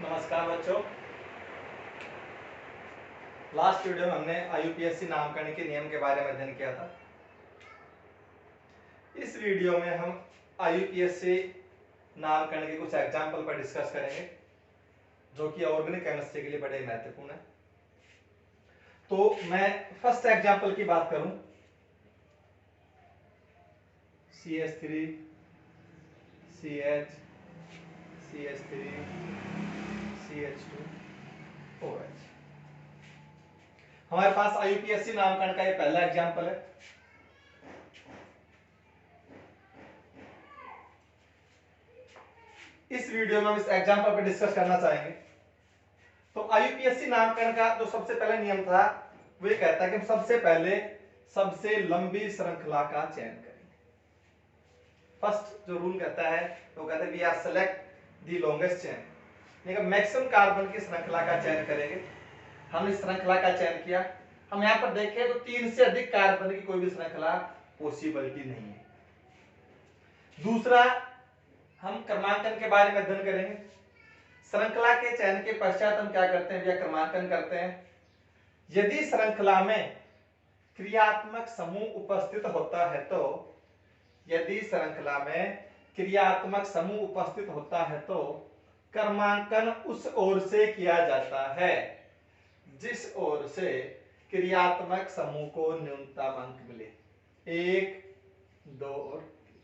नमस्कार बच्चों। Last video में हमने आईयूपीएससी नामकरण के नियम के बारे में अध्ययन किया था। इस वीडियो में हम आईयूपीएससी नामकरण के कुछ एग्जाम्पल पर डिस्कस करेंगे जो कि ऑर्गेनिक केमिस्ट्री के लिए बड़े महत्वपूर्ण है। तो मैं फर्स्ट एग्जाम्पल की बात करूं, CH3 CH CH3 CH2 OH। हमारे पास आईयूपीएससी नामकरण का ये पहला एग्जाम्पल है। इस वीडियो में हम इस एग्जाम्पल पर डिस्कस करना चाहेंगे। तो आईयूपीएससी नामकरण का जो सबसे पहला नियम था वो ये कहता है कि हम सबसे पहले सबसे लंबी श्रृंखला का चयन करेंगे। फर्स्ट जो रूल कहता है वो कहता है we are select the longest chain, यानी मैक्सिमम कार्बन की श्रृंखला का चयन करेंगे। हमने इस श्रृंखला का चयन किया। हम यहाँ पर देखें तो 3 से अधिक कार्बन की कोई भी श्रृंखला पॉसिबिलिटी नहीं है। दूसरा, हम क्रमांकन के बारे में अध्ययन करेंगे। श्रृंखला के चयन के पश्चात हम क्या करते हैं, क्रमांकन करते हैं। यदि श्रृंखला में क्रियात्मक समूह उपस्थित होता है तो यदि श्रृंखला में क्रियात्मक समूह उपस्थित होता है तो क्रमांकन उस ओर से किया जाता है जिस ओर से क्रियात्मक समूह को न्यूनतम अंक मिले, 1, 2 और 3।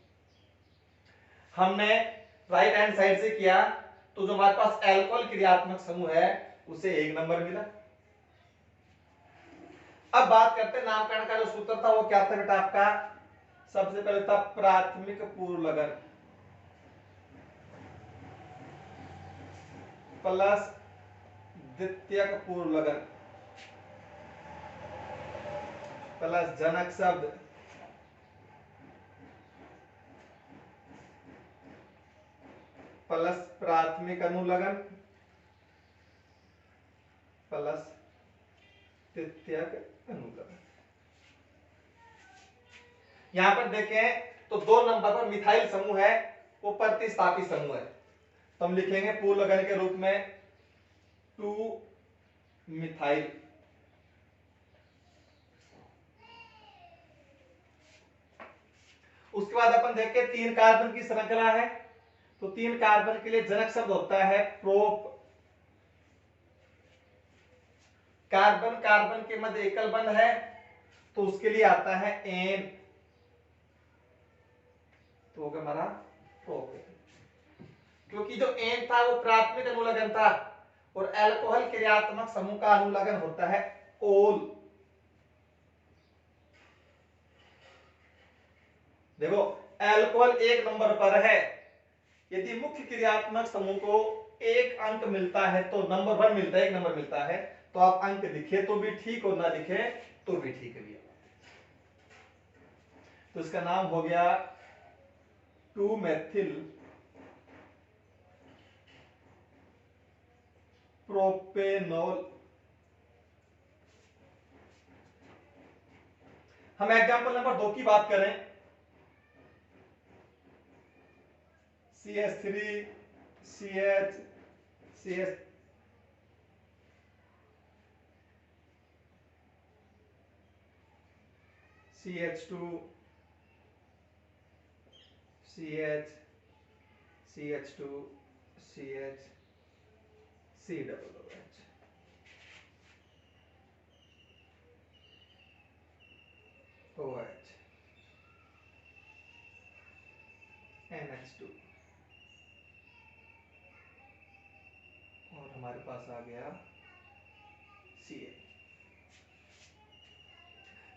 हमने राइट हैंड साइड से किया तो जो हमारे पास एल्कोहल क्रियात्मक समूह है उसे 1 नंबर मिला। अब बात करते हैं नामकरण का जो सूत्र था वो क्या था बेटा आपका, सबसे पहले था प्राथमिक पूर्व लगन प्लस द्वितीयक पूर्व लगन प्लस जनक शब्द प्लस प्राथमिक अनुलगन प्लस तृतीयक अनुलगन। यहां पर देखें तो 2 नंबर पर मिथाइल समूह है, वो प्रतिस्थापी समूह है, तो हम लिखेंगे पूर्व लगन के रूप में 2 मिथाइल। उसके बाद अपन देखें 3 कार्बन की श्रृंखला है, तो 3 कार्बन के लिए जनक शब्द होता है प्रोप। कार्बन कार्बन के मध्य एकल बंध है तो उसके लिए आता है एन, तो होगा हमारा प्रोपेन। क्योंकि जो एन था वो प्राथमिक अनुलगन था और अल्कोहल क्रियात्मक समूह का अनुलगन होता है ओल। देखो अल्कोहल 1 नंबर पर है, यदि मुख्य क्रियात्मक समूह को 1 अंक मिलता है तो नंबर 1 मिलता है, 1 नंबर मिलता है, तो आप अंक दिखे तो भी ठीक और ना दिखे तो भी ठीक है। तो इसका नाम हो गया 2 मेथिल प्रोपेनॉल। हम एग्जांपल नंबर 2 की बात करें, CH3 CH CH CH2 CH CH2 CH COOH। OH NH2 और हमारे पास आ गया Ca।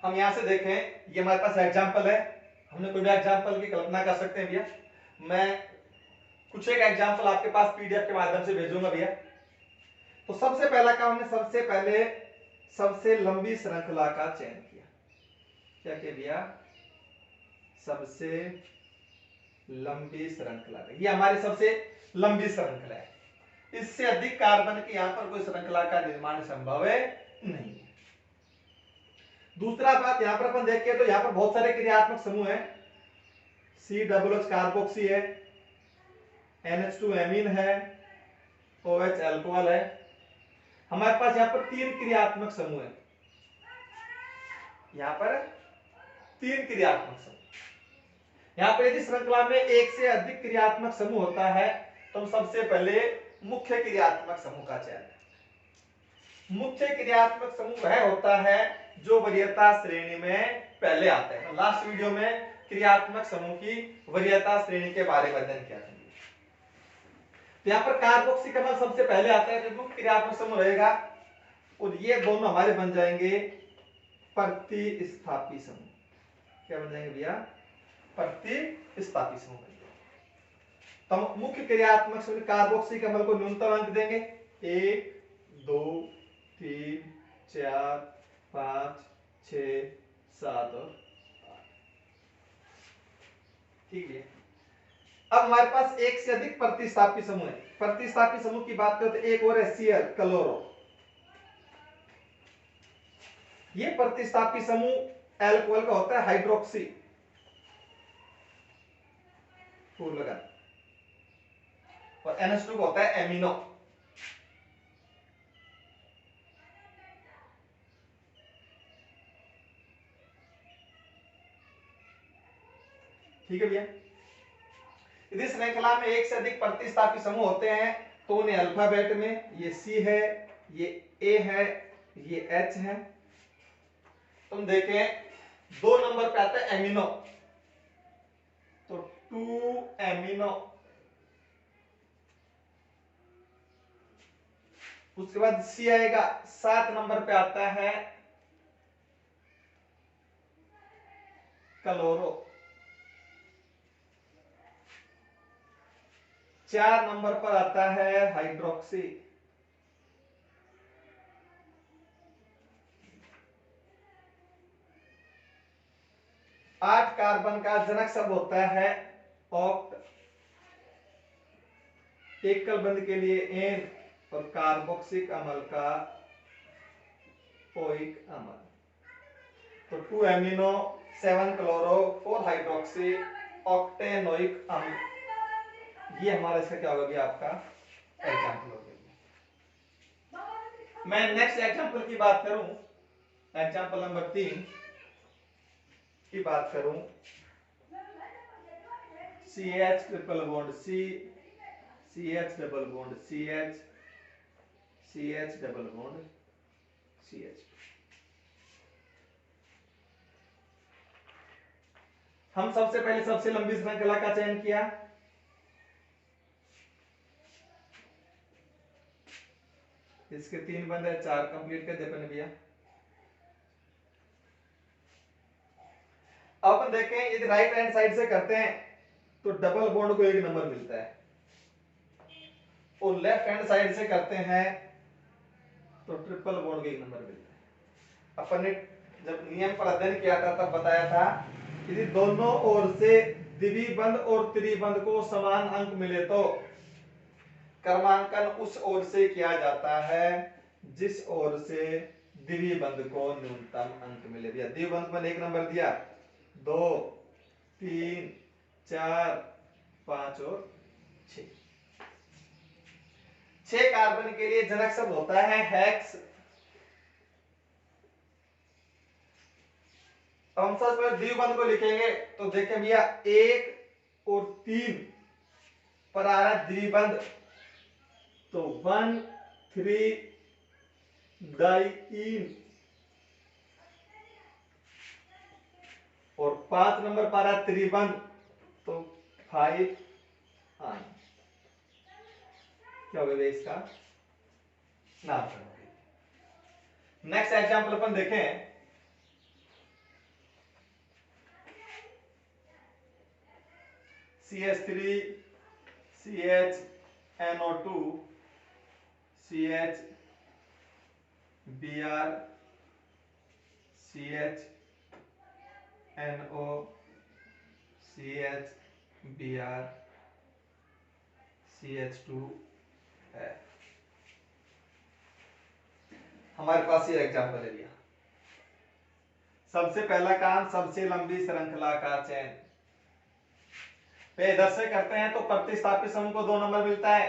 हम यहां से देखें, ये हमारे पास एग्जांपल है, हमने कोई भी एग्जांपल की कल्पना कर सकते हैं भैया। मैं कुछ एक एग्जांपल आपके पास पीडीएफ के माध्यम से भेजूंगा भैया। तो सबसे पहला काम हमने सबसे पहले सबसे लंबी श्रृंखला का चयन किया। क्या किया भैया, सबसे लंबी श्रृंखला, ये हमारी सबसे लंबी श्रृंखला है। इससे अधिक कार्बन की यहां पर कोई श्रृंखला का निर्माण संभव नहीं है। दूसरा बात यहां पर अपन देखिए तो यहां पर बहुत सारे क्रियात्मक समूह हैं, COOH कार्बोक्सी है, NH2 एमीन है, OH अल्कोहल है। हमारे पास यहाँ पर 3 क्रियात्मक समूह है, यहाँ पर 3 क्रियात्मक समूह। यहाँ पर यदि श्रृंखला में एक से अधिक क्रियात्मक समूह होता है तो हम सबसे पहले मुख्य क्रियात्मक समूह का चयन करें। मुख्य क्रियात्मक समूह वह होता है जो वरीयता श्रेणी में पहले आता है। लास्ट वीडियो में क्रियात्मक समूह की वरीयता श्रेणी के बारे में अध्ययन किया था। तो यहाँ पर कार्बोक्सिलिक अम्ल सबसे पहले आता है, तो मुख्य क्रियात्मक समूह रहेगा और ये दोनों हमारे बन जाएंगे प्रतिस्थापी समूह। क्या बन जाएंगे भैया? प्रतिस्थापी समूह बन जाएंगे। तो हम मुख्य क्रियात्मक समूह कार्बोक्सिलिक अम्ल को न्यूनतम अंक देंगे 1 2 3 4 5 6 7 और 8। ठीक है। अब हमारे पास एक से अधिक प्रतिस्थापी समूह है। प्रतिस्थापी समूह की बात करें तो एक और है Cl क्लोरो। ये प्रतिस्थापी समूह अल्कोहल का होता है हाइड्रोक्सी, फूल लगा, और NH2 का होता है एमिनो। ठीक है भैया। यदि श्रृंखला में एक से अधिक प्रतिस्थापी समूह होते हैं तो उन्हें अल्फाबेट में ये C है, ये A है, ये H है। तुम देखें 2 नंबर पे आता है एमिनो, तो 2 एमिनो। उसके बाद C आएगा, 7 नंबर पे आता है क्लोरो। 4 नंबर पर आता है हाइड्रोक्सी। 8 कार्बन का जनक शब्द होता है ऑक्ट। एकल बंध के लिए एन, और कार्बोक्सिलिक अम्ल का ओइक अम्ल। तो 2 एमिनो, 7 क्लोरो, 4 हाइड्रोक्सी, ऑक्टेनोइक अम्ल। ये हमारा इसका क्या होगा भैया? आपका एग्जाम्पल हो गया। मैं नेक्स्ट एग्जाम्पल की बात करूं, एग्जाम्पल नंबर 3 की बात करूं, CH triple bond C, CH double bond CH, CH double bond CH। हम सबसे पहले सबसे लंबी श्रृंखला का चयन किया। इसके 3 बंद है, 4 कंप्लीट कर दे अपने भैया। अब अपन देखें यदि राइट हैंड साइड से करते हैं तो डबल बॉन्ड को 1 नंबर मिलता है, और लेफ्ट हैंड साइड से करते हैं तो ट्रिपल बॉन्ड को 1 नंबर मिलता है। अपन ने जब नियम पर अध्ययन किया था तब बताया था यदि दोनों ओर से द्विबंध और त्रिबंध को समान अंक मिले तो क्रमांकन उस ओर से किया जाता है जिस ओर से द्विबंध को न्यूनतम अंक मिले। भैया द्विबंध पर 1 नंबर दिया, 2 3 4 5 और 6। 6 कार्बन के लिए जनक शब्द होता है हेक्स। अब हम सबसे पहले द्विबंध को लिखेंगे तो देखें भैया 1 और 3 पर आ रहा है द्विबंध, तो 1 3 डाइईन, और 5 नंबर पर आ रहा है त्रिबंध, तो 5 आन। क्या हो गया इसका नाम? नेक्स्ट एग्जांपल अपन देखें, CH3 CHNO2 CH Br CHNO CH Br CH2 है। हमारे पास ये एग्जांपल है भैया। सबसे पहला काम सबसे लंबी श्रृंखला का चयन। पे इधर से करते हैं तो प्रतिस्थापी समूह को 2 नंबर मिलता है,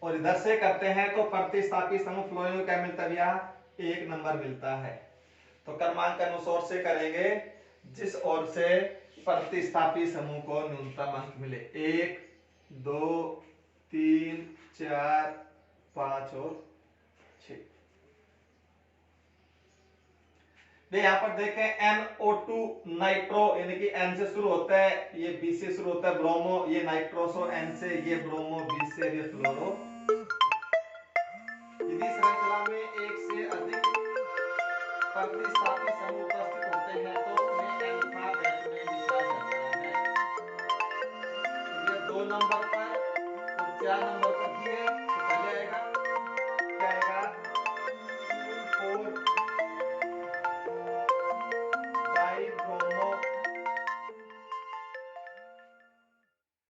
और इधर से करते हैं तो प्रतिस्थापी समूह फ्लोरीन को क्या मिलता है भैया, 1 नंबर मिलता है। तो क्रमांकन उस ओर से करेंगे जिस ओर से प्रतिस्थापी समूह को न्यूनतम अंक मिले, 1 2 3 4 5 और 6। यहाँ पर देखें NO2 नाइट्रो यानी कि N से शुरू होता है, ये B से शुरू होता है, ब्रोमो ये नाइट्रोसो N से, ये ब्रोमो B से, ये फ्लोरो। यदि श्रृंखला में एक से अधिक प्रतिस्थापी समूह उपस्थित होते हैं तो उन्हें अल्फाबेट में लिखा जाता है। ये 2 नंबर पर और 4 नंबर पर दिए तो पहले आएगा क्या आएगा,